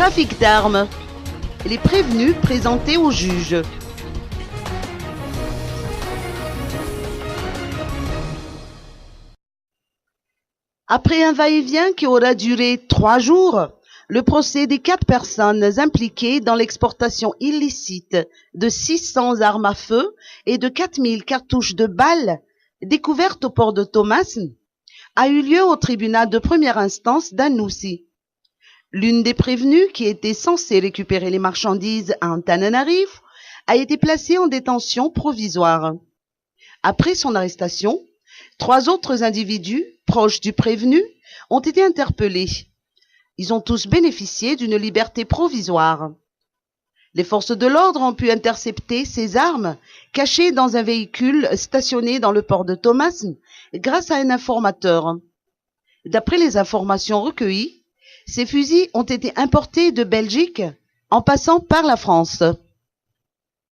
Trafic d'armes. Les prévenus présentés au juge. Après un va-et-vient qui aura duré 3 jours, le procès des 4 personnes impliquées dans l'exportation illicite de 600 armes à feu et de 4000 cartouches de balles découvertes au port de Thomas a eu lieu au tribunal de première instance d'Anoussi. L'une des prévenues, qui était censée récupérer les marchandises à Antananarivo, a été placée en détention provisoire. Après son arrestation, 3 autres individus, proches du prévenu, ont été interpellés. Ils ont tous bénéficié d'une liberté provisoire. Les forces de l'ordre ont pu intercepter ces armes cachées dans un véhicule stationné dans le port de Thomas grâce à un informateur. D'après les informations recueillies, ces fusils ont été importés de Belgique en passant par la France.